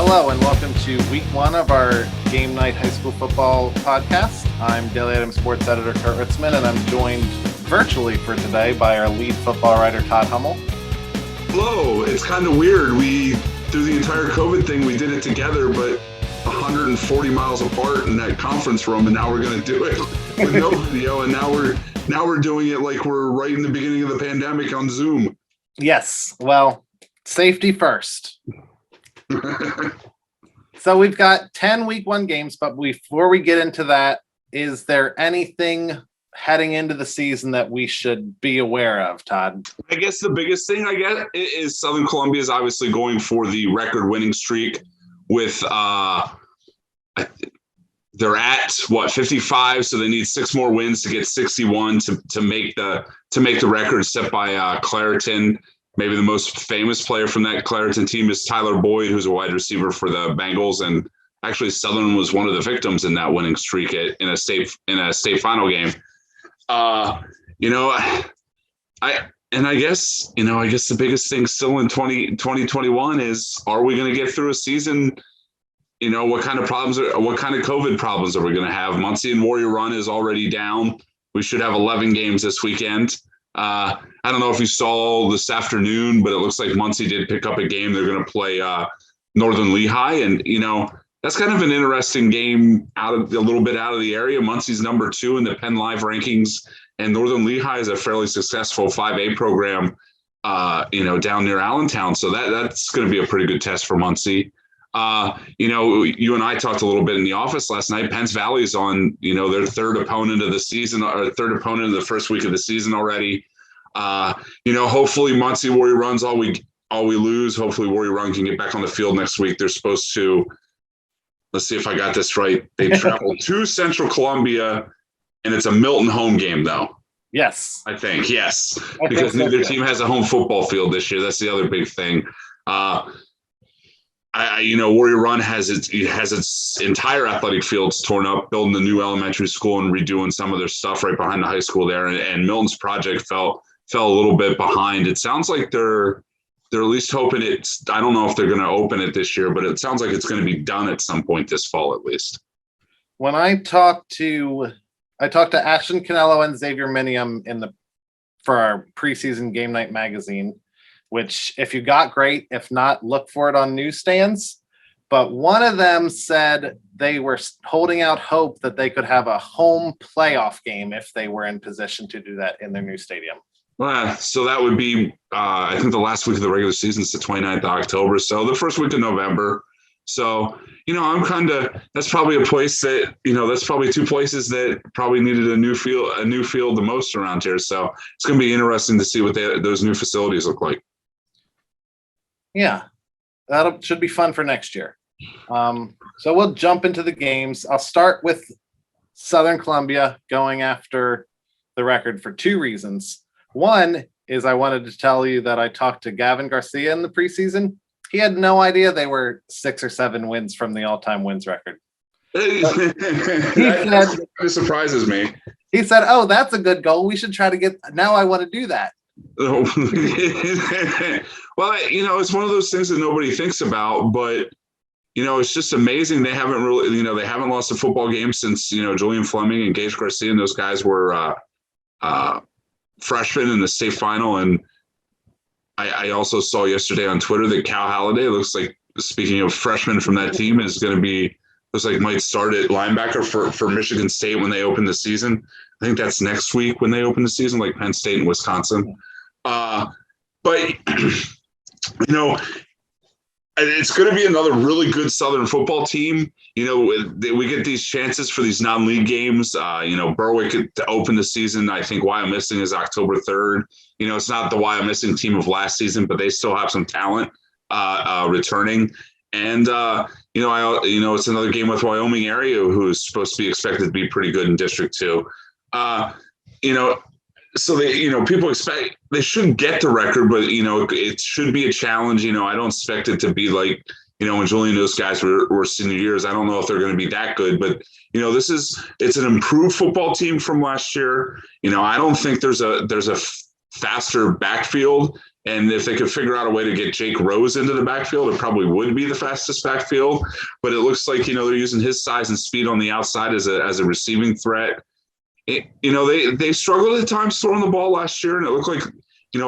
Hello and welcome to week one of our Game Night High School Football podcast. I'm Daily Item Sports Editor Kurt Ritzman, and I'm joined virtually for today by our lead football writer Todd Hummel. Hello. It's kind of weird. Through the entire COVID thing, we did it together, but 140 miles apart in that conference room, and now we're going to do it with no video, and now we're doing it like we're right in the beginning of the pandemic on Zoom. Yes, well, safety first. So we've got 10 week one games, but before we get into that, is there anything heading into the season that we should be aware of, Todd? I guess the biggest thing is Southern Columbia is obviously going for the record winning streak with they're at 55, so they need 6 more wins to get 61 to make the record set by Clareton. Maybe the most famous player from that Clareton team is Tyler Boyd, who's a wide receiver for the Bengals, and actually Southern was one of the victims in that winning streak in a state final game. I guess the biggest thing still in 2021 is, are we going to get through a season? What kind of COVID problems are we going to have? Muncie and Warrior Run is already down. We should have 11 games this weekend. I don't know if you saw this afternoon, but it looks like Muncie did pick up a game. They're going to play Northern Lehigh, and that's kind of an interesting game a little bit out of the area. Muncie's number 2 in the Penn Live rankings, and Northern Lehigh is a fairly successful 5A program, down near Allentown. So that's going to be a pretty good test for Muncie. You and I talked a little bit in the office last night. Penns Valley's on, their third opponent of the season, or third opponent of the first week of the season already. Hopefully Muncie Warrior Run's all we lose. Hopefully Warrior Run can get back on the field next week. They're supposed to, let's see if I got this right. They travel to Central Columbia, and it's a Milton home game though. Yes. I think, yes. Because neither team has a home football field this year. That's the other big thing. Warrior Run has its entire athletic fields torn up, building a new elementary school and redoing some of their stuff right behind the high school there. And Milton's project fell a little bit behind. It sounds like they're at least hoping I don't know if they're going to open it this year, but it sounds like it's going to be done at some point this fall at least. When I talked to Ashton Canello and Xavier Minium for our preseason Game Night magazine, which if you got, great. If not, look for it on newsstands. But one of them said they were holding out hope that they could have a home playoff game if they were in position to do that in their new stadium. So that would be, I think the last week of the regular season is the 29th of October. So the first week of November. So, that's probably a place that, that's probably 2 places that probably needed a new field the most around here. So it's going to be interesting to see what those new facilities look like. Yeah, that should be fun for next year. So we'll jump into the games. I'll start with Southern Columbia going after the record for 2 reasons. One is I wanted to tell you that I talked to Gavin Garcia in the preseason. He had no idea they were 6 or 7 wins from the all-time wins record. That surprises me. He said, "Oh, that's a good goal. We should try to get. Now I want to do that." Well, it's one of those things that nobody thinks about, but it's just amazing. They haven't really, they haven't lost a football game since, Julian Fleming and Gage Garcia and those guys were freshmen in the state final. And I also saw yesterday on Twitter that Cal Halliday looks like, speaking of freshmen from that team, is going to be, looks like might start at linebacker for Michigan State when they open the season. I think that's next week when they open the season, like Penn State and Wisconsin. But it's going to be another really good Southern football team. We get these chances for these non-league games. Berwick to open the season. I think Wyomissing is October 3rd. It's not the Wyomissing team of last season, but they still have some talent returning. And it's another game with Wyoming area, who's supposed to be expected to be pretty good in District 2. So people expect they shouldn't get the record, but it should be a challenge. I don't expect it to be like when Julian and those guys were senior years. I don't know if they're going to be that good, but it's an improved football team from last year. I don't think there's a faster backfield And if they could figure out a way to get Jake Rose into the backfield, it probably would be the fastest backfield. But it looks like, they're using his size and speed on the outside as a receiving threat. They struggled at times throwing the ball last year, and it looked like,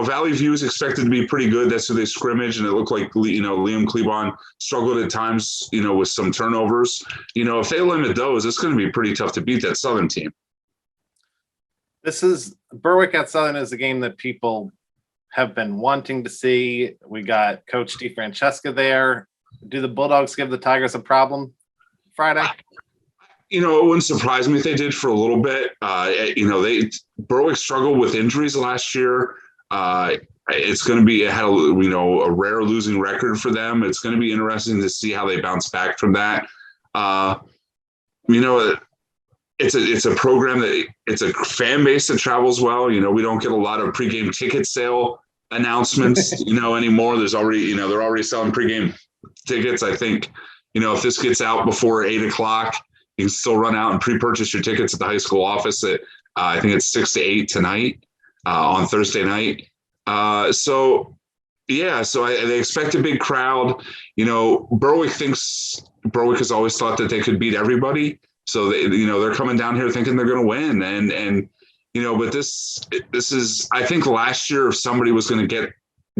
Valley View is expected to be pretty good. That's who they scrimmage, and it looked like, Liam Cleavon struggled at times, with some turnovers. If they limit those, it's going to be pretty tough to beat that Southern team. This is Berwick at Southern is a game that people have been wanting to see. We got Coach DeFrancesca there. Do the Bulldogs give the Tigers a problem Friday? It wouldn't surprise me if they did for a little bit. Berwick struggled with injuries last year. It's going to be a rare losing record for them. It's going to be interesting to see how they bounce back from that. It's a program it's a fan base that travels well. We don't get a lot of pregame ticket sale announcements, anymore. There's already, they're already selling pregame tickets. I think, if this gets out before 8:00, you can still run out and pre-purchase your tickets at the high school office at, I think it's 6 to 8 tonight on Thursday night. So they expect a big crowd. Berwick has always thought that they could beat everybody. So they're coming down here thinking they're going to win. And but this is, I think last year, if somebody was going to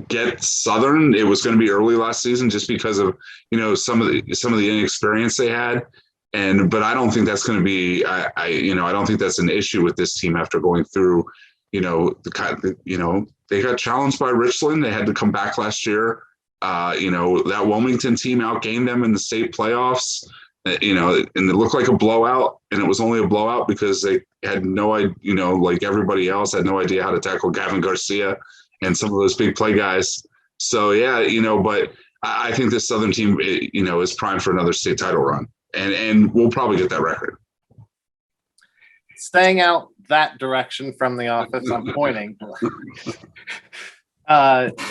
get Southern, it was going to be early last season, just because of, some of the inexperience they had. But I don't think that's going to be, I don't think that's an issue with this team after going through, they got challenged by Richland. They had to come back last year. That Wilmington team outgained them in the state playoffs, and it looked like a blowout, and it was only a blowout because they had no idea, like everybody else, had no idea how to tackle Gavin Garcia and some of those big play guys. So, but I think this Southern team, is primed for another state title run. And we'll probably get that record. Staying out that direction from the office, I'm pointing.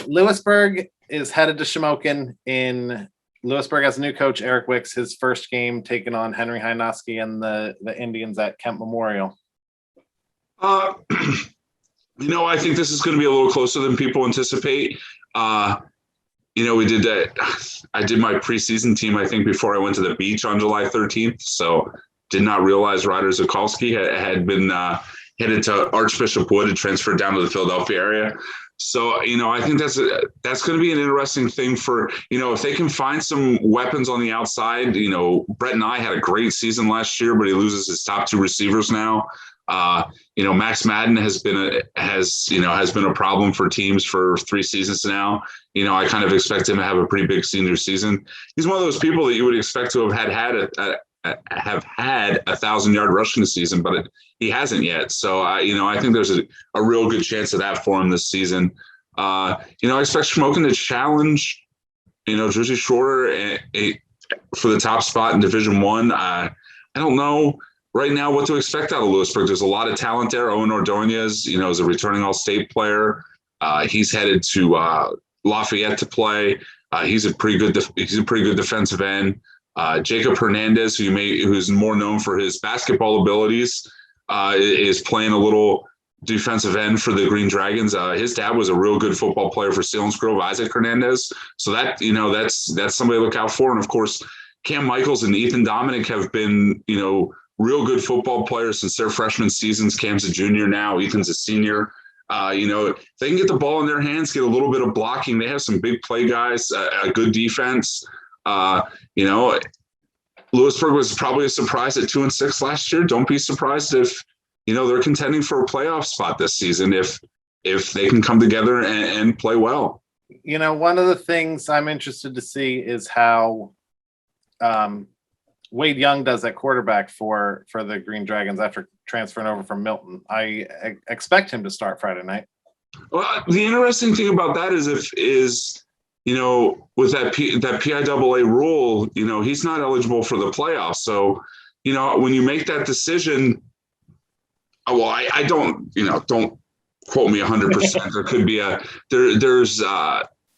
Lewisburg is headed to Shamokin. In Lewisburg has a new coach, Eric Wicks, his first game taking on Henry Hynoski and the Indians at Kemp Memorial. I think this is going to be a little closer than people anticipate. We did that. I did my preseason team, I think, before I went to the beach on July 13th. So did not realize Ryder Zukalski had been headed to Archbishop Wood and transferred down to the Philadelphia area. So, I think that's going to be an interesting thing for, if they can find some weapons on the outside. Brett and I had a great season last year, but he loses his top two receivers now. Max Madden has been a problem for teams for 3 seasons now. I kind of expect him to have a pretty big senior season. He's one of those people that you would expect to have had 1,000-yard rushing season, but he hasn't yet. So I think there's a real good chance of that for him this season. I expect Shamokin to challenge, Jersey Shore for the top spot in Division I. I don't know right now what to expect out of Lewisburg. There's a lot of talent there. Owen Ordonez, is a returning All-State player. He's headed to Lafayette to play. He's a pretty good defensive end. Jacob Hernandez, who's more known for his basketball abilities, is playing a little defensive end for the Green Dragons. His dad was a real good football player for Selinsgrove, Isaac Hernandez. So that's somebody to look out for. And of course, Cam Michaels and Ethan Dominic have been, real good football players since their freshman seasons. Cam's a junior now. Ethan's a senior. If they can get the ball in their hands, get a little bit of blocking. They have some big play guys, a good defense. Lewisburg was probably a surprise at 2-6 last year. Don't be surprised if, they're contending for a playoff spot this season if they can come together and play well. One of the things I'm interested to see is how Wade Young does at quarterback for the Green Dragons after transferring over from Milton. I expect him to start Friday night. Well, the interesting thing about that is with that PIAA rule, he's not eligible for the playoffs. So, when you make that decision, I don't quote me 100%. There could be there's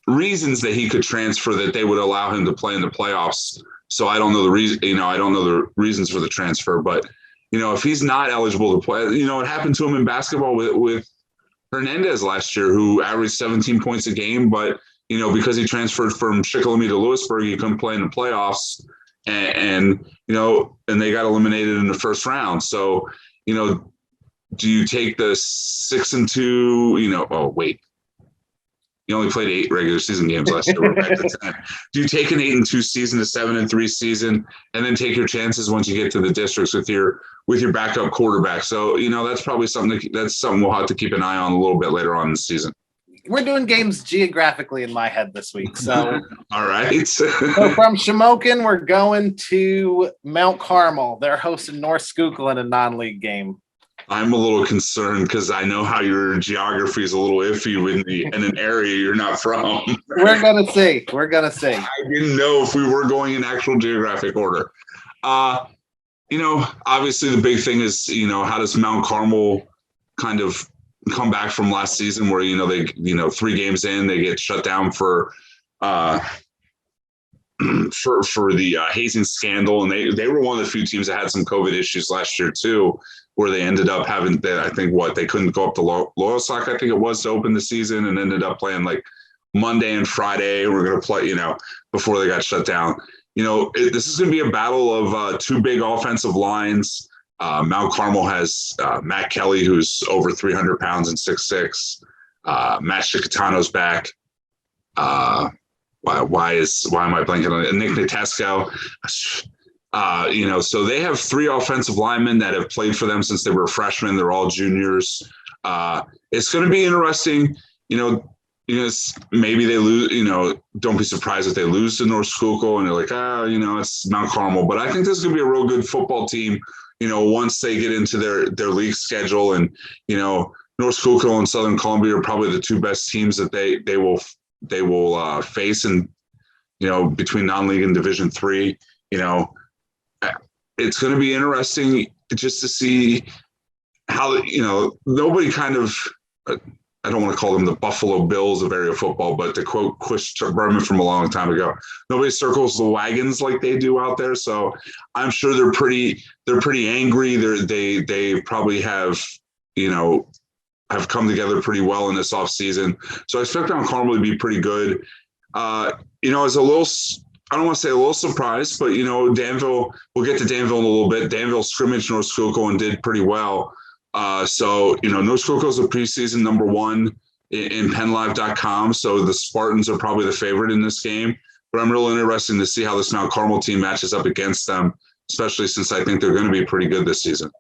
reasons that he could transfer that they would allow him to play in the playoffs. So I don't know the reason, I don't know the reasons for the transfer, but, if he's not eligible to play, it happened to him in basketball with Hernandez last year, who averaged 17 points a game, but because he transferred from Shikellamy to Lewisburg, he couldn't play in the playoffs, and they got eliminated in the first round. So, do you take the 6-2? Oh wait, you only played 8 regular season games last year. We're back to 10. Do you take an 8-2 season, a 7-3 season, and then take your chances once you get to the districts with your backup quarterback? So that's probably something we'll have to keep an eye on a little bit later on in the season. We're doing games geographically in my head this week. So all right. So from Shamokin, we're going to Mount Carmel. They're hosting North Schuylkill in a non-league game. I'm a little concerned because I know how your geography is a little iffy in an area you're not from. We're gonna see. I didn't know if we were going in actual geographic order. Obviously the big thing is, how does Mount Carmel kind of come back from last season where, they 3 games in, they get shut down for the hazing scandal. And they were one of the few teams that had some COVID issues last year too, where they ended up having that. I think they couldn't go up to Loyalsock, I think it was, to open the season, and ended up playing like Monday and Friday. We're going to play, before they got shut down. This is going to be a battle of 2 big offensive lines. Mount Carmel has Matt Kelly, who's over 300 pounds and 6'6". Matt Chicatano's back. Why am I blanking on it? Nick Natesco. So they have 3 offensive linemen that have played for them since they were freshmen. They're all juniors. It's going to be interesting. Maybe they lose, don't be surprised if they lose to North Schuylkill and they're like, it's Mount Carmel. But I think this is going to be a real good football team, once they get into their league schedule. And, North Schuylkill and Southern Columbia are probably the 2 best teams that they will face in, between non-league and Division III. It's going to be interesting just to see how, nobody kind of, I don't want to call them the Buffalo Bills of area football, but to quote Chris Berman from a long time ago, nobody circles the wagons like they do out there. So I'm sure they're pretty angry. They probably have come together pretty well in this offseason. So I expect Mount Carmel to be pretty good. As a little, I don't want to say a little surprised, but Danville, we'll get to Danville in a little bit. Danville scrimmaged North Schuylkill and did pretty well. So North Schuylkill is a preseason number 1 in PennLive.com. So the Spartans are probably the favorite in this game, but I'm really interested to see how this Mount Carmel team matches up against them, especially since I think they're going to be pretty good this season.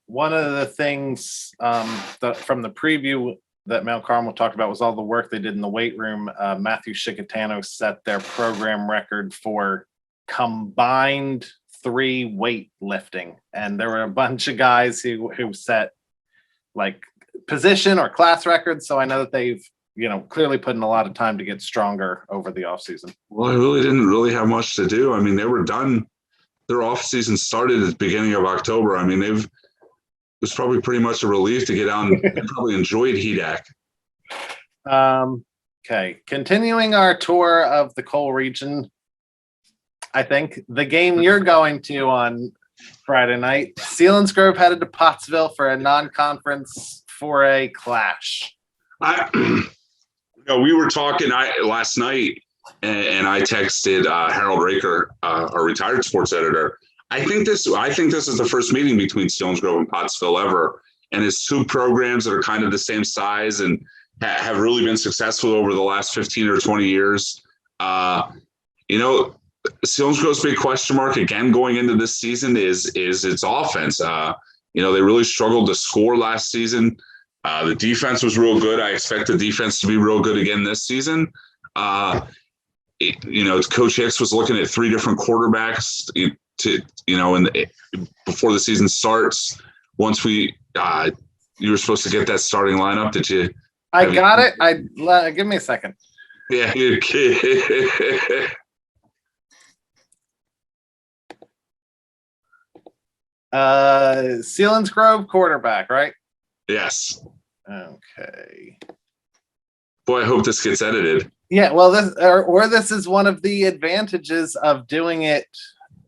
One of the things from the preview that Mount Carmel talked about was all the work they did in the weight room. Matthew Chicatano set their program record for combined 3 weight lifting, and there were a bunch of guys who set like position or class records. So I know that they've clearly put in a lot of time to get stronger over the offseason. Well, I really didn't have much to do. I mean, they were done. Their offseason started at the beginning of October. I mean, it was probably pretty much a relief to get out and probably enjoyed HEDAC. Okay, continuing our tour of the coal region. I think the game you're going to on Friday night, Selinsgrove headed to Pottsville for a non-conference 4A clash. We were talking last night, and I texted Harold Raker, our retired sports editor. I think this is the first meeting between Selinsgrove and Pottsville ever, and it's 2 programs that are kind of the same size and have really been successful over the last 15 or 20 years. Selinsgrove's big question mark again going into this season is its offense. They really struggled to score last season. The defense was real good. I expect the defense to be real good again this season. Coach Hicks was looking at 3 different quarterbacks before the season starts. Once you were supposed to get that starting lineup. Did you? I got it. Give me a second. Yeah. Selinsgrove quarterback, right? Yes. Okay. Boy, I hope this gets edited. Yeah, well, this is one of the advantages of doing it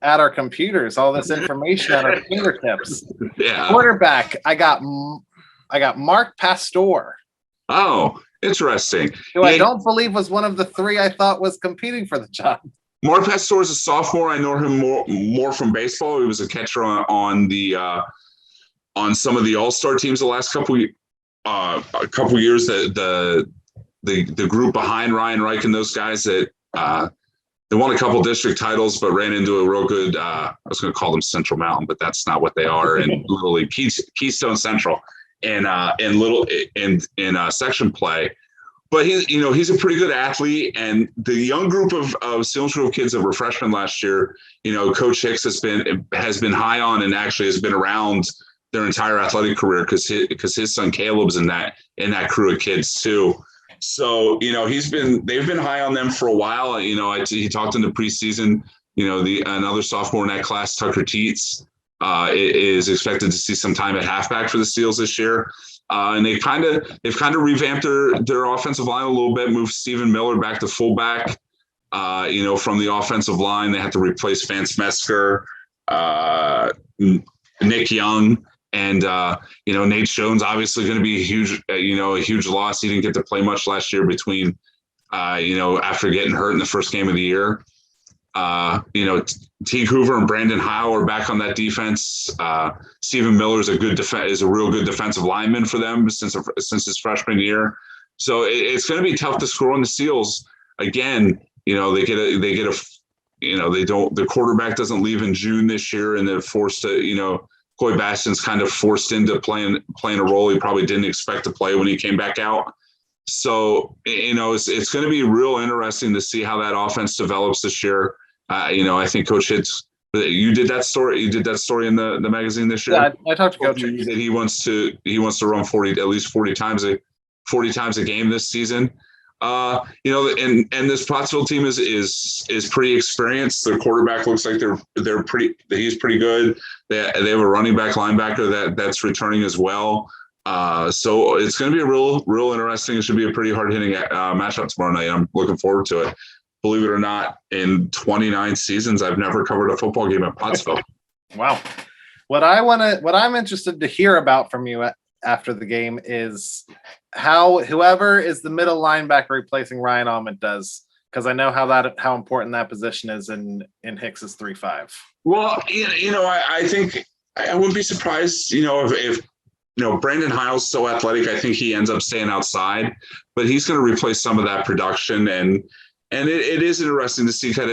at our computers. All this information at our fingertips. Yeah. Quarterback, I got I got Mark Pastor, Oh, interesting. who I don't believe was one of the three I thought was competing for the job. Mark Pastor is a sophomore. I know him more from baseball. He was a catcher on some of the All-Star teams the last couple years. The group behind Ryan Reich and those guys that they won a couple district titles, but ran into a real good. I was going to call them Central Mountain, but that's not what they are. And literally Keystone Central in section play. But he's a pretty good athlete, and the young group of Selinsgrove kids that were freshmen last year, Coach Hicks has been high on and actually has been around their entire athletic career because his son Caleb's in that crew of kids too. So they've been high on them for a while. He talked in the preseason. Another sophomore in that class, Tucker Teets, is expected to see some time at halfback for the Seals this year. And they've kind of revamped their offensive line a little bit, moved Stephen Miller back to fullback. From the offensive line, they had to replace Vance Mesker, Nick Young, and Nate Jones obviously going to be a huge loss. He didn't get to play much last year between after getting hurt in the first game of the year. Teague Hoover and Brandon Howe are back on that defense. Stephen Miller is a real good defensive lineman for them since his freshman year. So it's going to be tough to score on the Seals. Again, the quarterback doesn't leave in June this year, and they're forced to, Coy Bastion's kind of forced into playing a role he probably didn't expect to play when he came back out. So, it's going to be real interesting to see how that offense develops this year. I think Coach Hitz, you did that story in the magazine this year. Yeah, I talked to Coach Hitz that he wants to run at least 40 times a game this season. And this Pottsville team is pretty experienced. Their quarterback looks like he's pretty good. They have a running back linebacker that's returning as well. So it's going to be a real interesting. It should be a pretty hard hitting matchup tomorrow night. I'm looking forward to it. Believe it or not, in 29 seasons, I've never covered a football game at Pottsville. Wow. What I'm interested to hear about from you after the game is how whoever is the middle linebacker replacing Ryan Almond does, because I know how important that position is in Hicks's 3-5. Well, I think I wouldn't be surprised, if Brandon Hiles so athletic, I think he ends up staying outside, but he's going to replace some of that production, and it is interesting to see that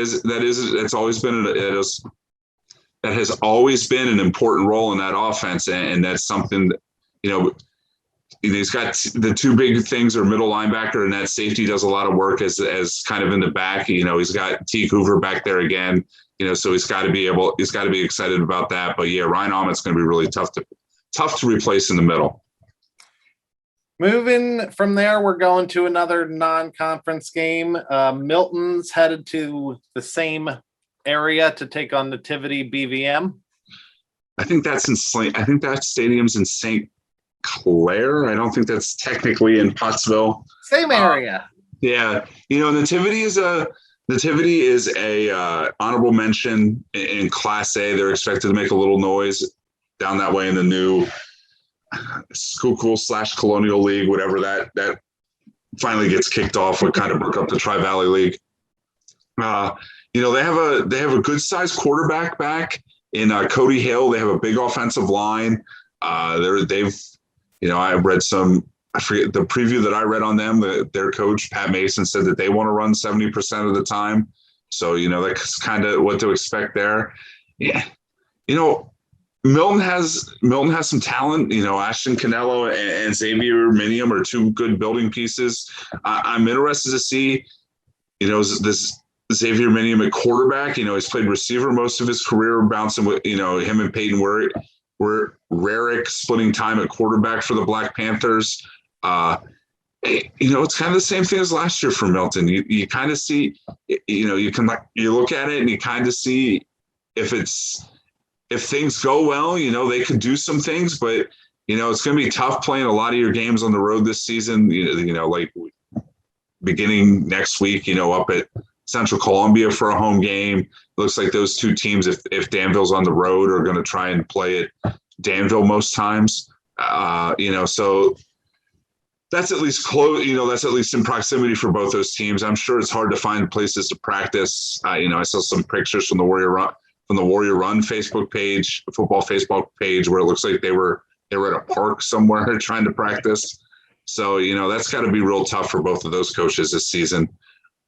has always been an important role in that offense, and that's something that, he's got the two big things are middle linebacker, and that safety does a lot of work as kind of in the back. He's got Teague Hoover back there again, so he's got to be excited about that. But yeah, Ryan Almond's going to be really tough to replace in the middle. Moving from there, we're going to another non-conference game. Milton's headed to the same area to take on Nativity BVM. I think that stadium's in St. Clair. I don't think that's technically in Pottsville. Same area. Yeah, Nativity is a honorable mention in Class A. They're expected to make a little noise down that way in the new School/Colonial League, whatever that finally gets kicked off. What kind of broke up the Tri-Valley League. They have a good sized quarterback back in Cody Hill. They have a big offensive line. I read I forget the preview that I read on them. Their coach Pat Mason said that they want to run 70% of the time. So that's kind of what to expect there. Yeah, Milton has some talent. Ashton Canelo and Xavier Minium are two good building pieces. I'm interested to see, this Xavier Minium at quarterback. He's played receiver most of his career, bouncing with, him and Peyton Rarick splitting time at quarterback for the Black Panthers. It's kind of the same thing as last year for Milton. You kind of see, you look at it and you kind of see if things go well, they could do some things, but, it's going to be tough playing a lot of your games on the road this season, like beginning next week, up at Central Columbia for a home game. It looks like those two teams, if Danville's on the road, are going to try and play at Danville most times. So that's at least close. That's at least in proximity for both those teams. I'm sure it's hard to find places to practice. I saw some pictures from the Warrior Run Facebook page, football Facebook page, where it looks like they were at a park somewhere trying to practice. So that's got to be real tough for both of those coaches this season.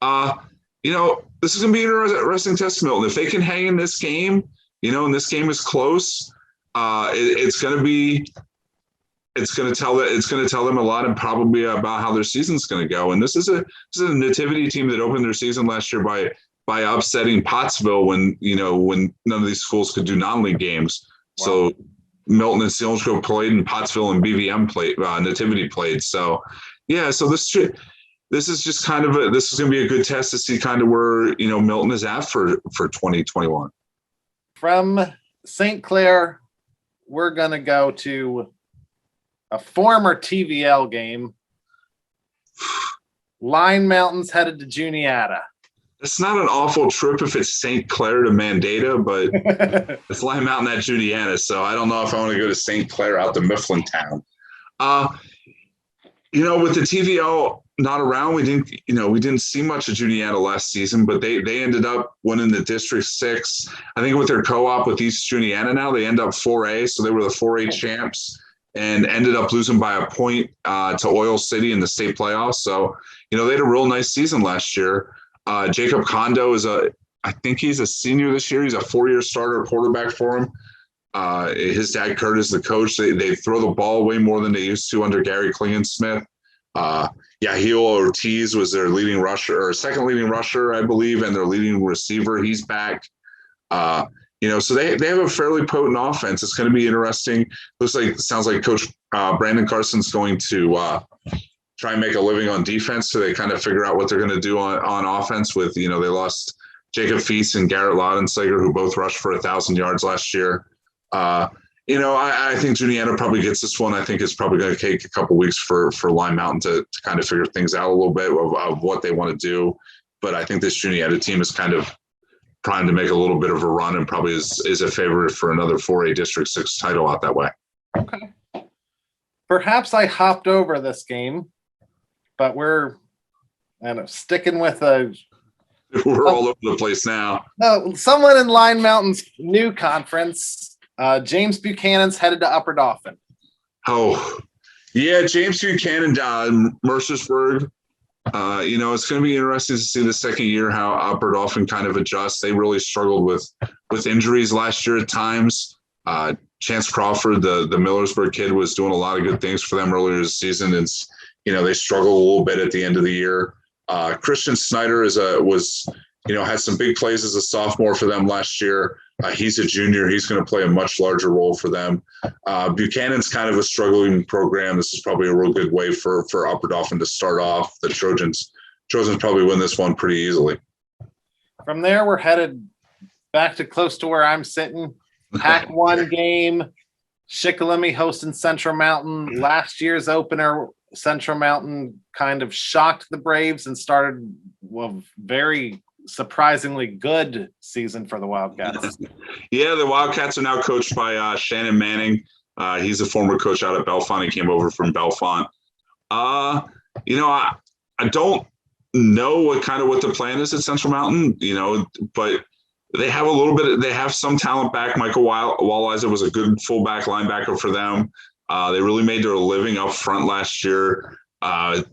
This is going to be an interesting test, Milton. If they can hang in this game, and this game is close, it's going to tell them a lot, and probably about how their season's going to go. And this is a nativity team that opened their season last year by upsetting Pottsville when none of these schools could do non-league games. Wow. So Milton and Selinsgrove played, and Pottsville and BVM played. Nativity played. So yeah. So this is just kind of this is going to be a good test to see kind of where Milton is at for 2021. From St. Clair, we're going to go to a former TVL game. Line Mountains headed to Juniata. It's not an awful trip if it's St. Clair to Mandata, but it's Line Mountain at Juniata, so I don't know if I want to go to St. Clair out to Mifflintown. With the TVL not around, we didn't see much of Juniata last season, but they ended up winning the District 6. I think with their co-op with East Juniata now, they end up 4A, so they were the 4A champs and ended up losing by a point to Oil City in the state playoffs. So, they had a real nice season last year. Jacob Kondo I think he's a senior this year. He's a 4-year starter quarterback for him. His dad, Kurt, is the coach. They throw the ball way more than they used to under Gary Klingensmith. Yahil Ortiz was their leading rusher, or second leading rusher, I believe, and their leading receiver. He's back. So they have a fairly potent offense. It's going to be interesting. Sounds like Coach Brandon Carson's going to try and make a living on defense, so they kind of figure out what they're going to do on offense. With they lost Jacob Feast and Garrett Laudenslager, who both rushed for 1,000 yards last year. I think Juniata probably gets this one. I think it's probably going to take a couple weeks for Lime Mountain to kind of figure things out a little bit of what they want to do. But I think this Juniata team is kind of primed to make a little bit of a run, and probably is a favorite for another 4A District 6 title out that way. Okay. Perhaps I hopped over this game, but we're sticking with we're all over the place now. No, someone in Line Mountain's new conference. James Buchanan's headed to Upper Dauphin. Oh, yeah, James Buchanan, Mercersburg. It's going to be interesting to see the second year how Upper Dauphin kind of adjusts. They really struggled with injuries last year at times. Chance Crawford, the Millersburg kid, was doing a lot of good things for them earlier this season. And they struggled a little bit at the end of the year. Christian Snyder had some big plays as a sophomore for them last year. He's a junior. He's going to play a much larger role for them. Buchanan's kind of a struggling program. This is probably a real good way for Upper Dauphin to start off. The Trojans probably win this one pretty easily. From there, we're headed back to close to where I'm sitting. Pac 1 game. Shikellamy hosting Central Mountain. Last year's opener, Central Mountain kind of shocked the Braves and started a very surprisingly good season for the Wildcats. Yeah, the Wildcats are now coached by Shannon Manning. He's a former coach out at Bellefonte. He came over from Bellefonte. I don't know what the plan is at Central Mountain, but they have some talent back. Michael Wallizer was a good fullback linebacker for them. They really made their living up front last year. I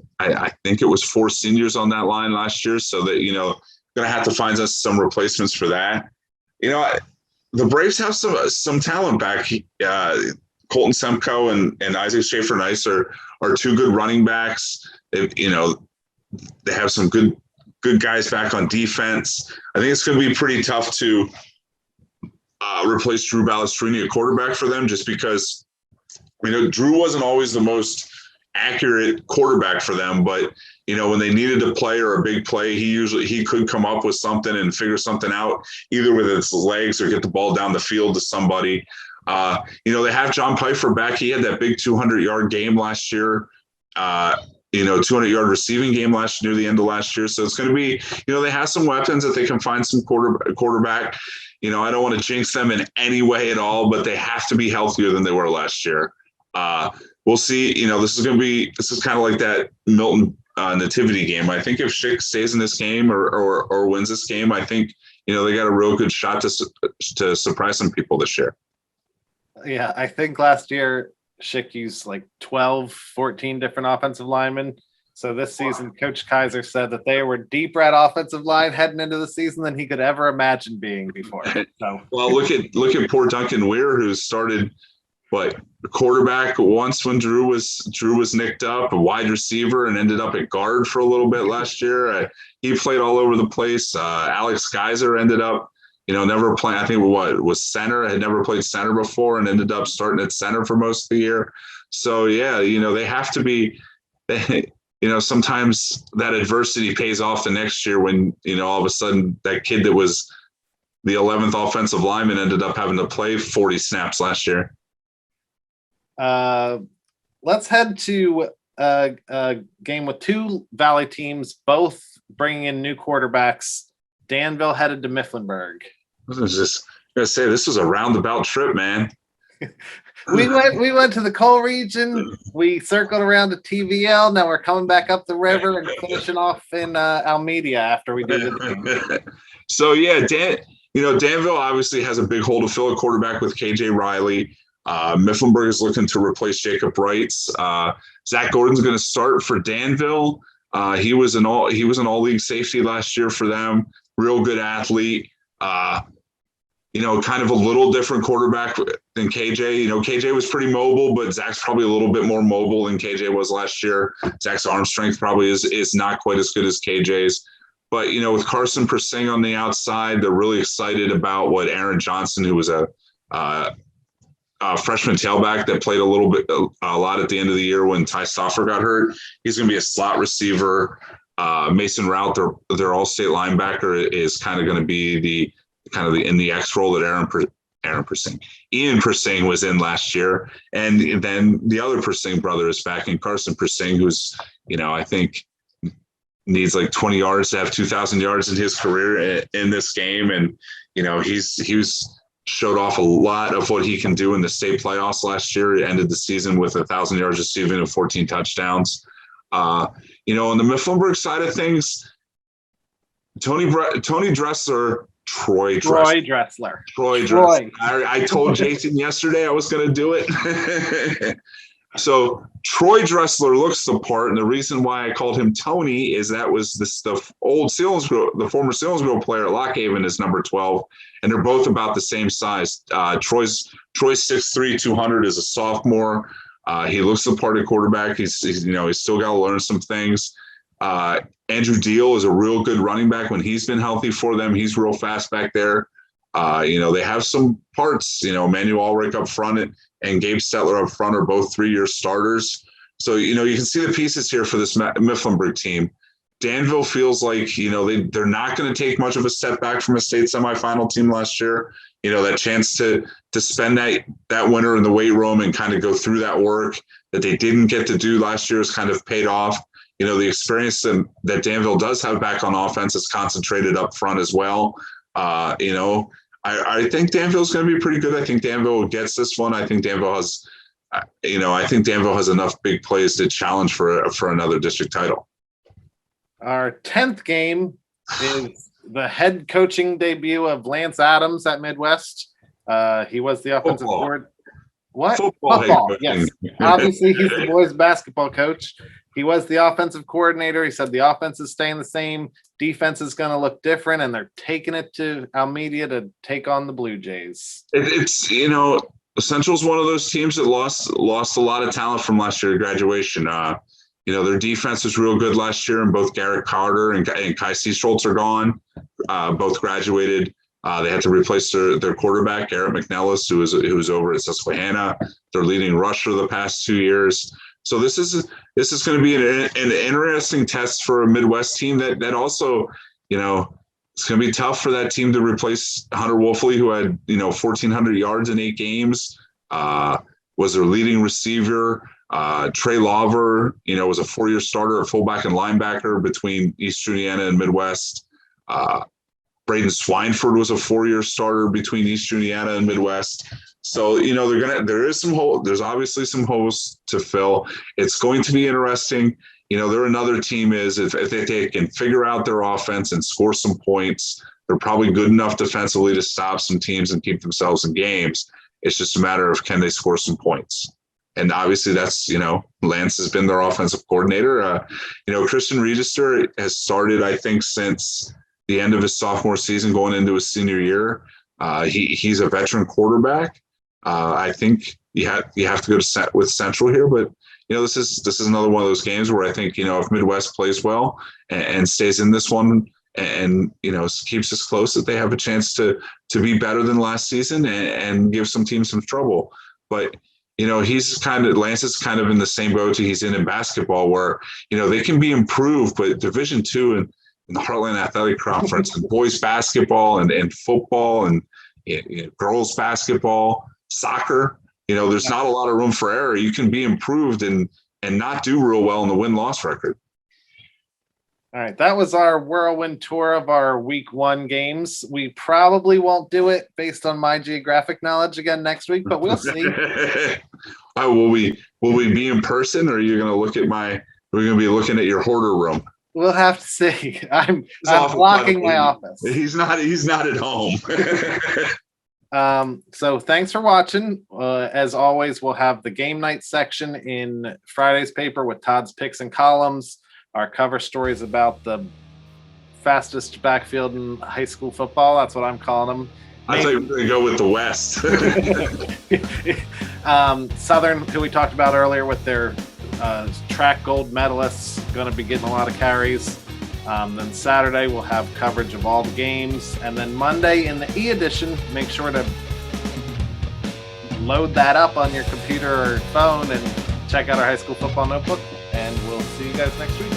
think it was 4 seniors on that line last year. So that, going to have to find us some replacements for that. The Braves have some talent back. Colton Semko and Isaac Schaefer-Nice are 2 good running backs. They have some good guys back on defense. I think it's going to be pretty tough to replace Drew Balestrini at quarterback for them, just because Drew wasn't always the most accurate quarterback for them, but when they needed a play or a big play, he could come up with something and figure something out, either with his legs or get the ball down the field to somebody. They have John Pfeiffer back. He had that big 200-yard game last year. 200-yard receiving game near the end of last year. So it's going to be, they have some weapons that they can find some quarterback. I don't want to jinx them in any way at all, but they have to be healthier than they were last year. We'll see. This is kind of like that Milton nativity game. I think if Schick stays in this game or wins this game, I think they got a real good shot to surprise some people this year. Yeah, I think last year Schick used like 12, 14 different offensive linemen. So this season, Coach Kaiser said that they were deeper at offensive line heading into the season than he could ever imagine being before. So. Well, look at poor Duncan Weir, who started quarterback once when Drew was nicked up, a wide receiver, and ended up at guard for a little bit last year. He played all over the place. Alex Kaiser ended up, never playing. I think was center. Had never played center before, and ended up starting at center for most of the year. So yeah, they have to be. Sometimes that adversity pays off the next year when all of a sudden that kid that was the 11th offensive lineman ended up having to play 40 snaps last year. Let's head to a game with two Valley teams, both bringing in new quarterbacks. Danville headed to Mifflinburg. I was just gonna say this was a roundabout trip, man. We went to the coal region. We circled around to TVL. Now we're coming back up the river and finishing off in Almedia after we do the game. So yeah, Danville obviously has a big hole to fill at quarterback with KJ Riley. Mifflinburg is looking to replace Jacob Wrights. Zach Gordon's going to start for Danville. He was an all-league safety last year for them. Real good athlete. Kind of a little different quarterback than KJ. KJ was pretty mobile, but Zach's probably a little bit more mobile than KJ was last year. Zach's arm strength probably is not quite as good as KJ's. But, with Carson Persing on the outside, they're really excited about what Aaron Johnson, who was a freshman tailback that played a lot at the end of the year when Ty Stoffer got hurt. He's going to be a slot receiver. Mason Rout, their all-state linebacker, is kind of going to be the in the X role that Ian Persing was in last year. And then the other Persing brother is back in Carson Persing, who's, I think needs like 20 yards to have 2,000 yards in his career in this game. And, he's showed off a lot of what he can do in the state playoffs last year. He ended the season with 1,000 yards receiving and 14 touchdowns. On the Mifflinburg side of things, Troy Dressler. I told Jason yesterday I was going to do it. So Troy Dressler looks the part, and the reason why I called him Tony is that was the former Selinsgrove player at Lockhaven is number 12, and they're both about the same size. Troy's 6'3", 200 is a sophomore. He looks the part at quarterback. He's still got to learn some things. Andrew Deal is a real good running back when he's been healthy for them. He's real fast back there. They have some parts, Manuel Ulrich up front and Gabe Stetler up front are both 3-year starters. So, you can see the pieces here for this Mifflinburg team. Danville feels like, they're not going to take much of a step back from a state semifinal team last year. That chance to spend that winter in the weight room and kind of go through that work that they didn't get to do last year has kind of paid off. The experience that Danville does have back on offense is concentrated up front as well. I think Danville's going to be pretty good. I think Danville gets this one. I think Danville has, enough big plays to challenge for another district title. Our 10th game is the head coaching debut of Lance Adams at Midwest. He was the offensive coordinator. What? Football. Yes. Obviously, he's the boys' basketball coach. He was the offensive coordinator. He said the offense is staying the same. Defense is going to look different, and they're taking it to Almedia to take on the Blue Jays. Central's one of those teams that lost a lot of talent from last year at graduation. Their defense was real good last year, and both Garrett Carter and Kai Seastroltz are gone. Both graduated. They had to replace their quarterback, Garrett McNellis, who was over at Susquehanna. Their leading rusher the past 2 years. So this is going to be an interesting test for a Midwest team that also, it's going to be tough for that team to replace Hunter Wolfley, who had, 1,400 yards in 8 games, was their leading receiver. Trey Lawver, was a 4-year starter at fullback and linebacker between East Juniata and Midwest. Braden Swineford was a 4-year starter between East Juniata and Midwest. So, there's obviously some holes to fill. It's going to be interesting. They're another team if they can figure out their offense and score some points, they're probably good enough defensively to stop some teams and keep themselves in games. It's just a matter of can they score some points. And obviously that's, Lance has been their offensive coordinator. Christian Register has started, I think, since the end of his sophomore season going into his senior year. He's a veteran quarterback. I think you have to go to with Central here, but this is another one of those games where I think if Midwest plays well and stays in this one and keeps us close, that they have a chance to be better than last season and give some teams some trouble. But Lance is kind of in the same boat he's in basketball, where they can be improved, but Division II in the Heartland Athletic Conference and boys basketball and football and girls basketball, soccer. There's not a lot of room for error. You can be improved and not do real well in the win-loss record. All right, that was our whirlwind tour of our week 1 games. We probably won't do it based on my geographic knowledge again next week, but we'll see. Will we be in person, or are you going to look at we're going to be looking at your hoarder room? We'll have to see. I'm blocking my office. He's not at home. So thanks for watching. As always, we'll have the game night section in Friday's paper with Todd's picks and columns. Our cover stories about the fastest backfield in high school football. That's what I'm calling them. I thought you were going to go with the West. Southern, who we talked about earlier with their track gold medalists, going to be getting a lot of carries. Then Saturday, we'll have coverage of all the games. And then Monday in the e-edition, make sure to load that up on your computer or phone and check out our high school football notebook. And we'll see you guys next week.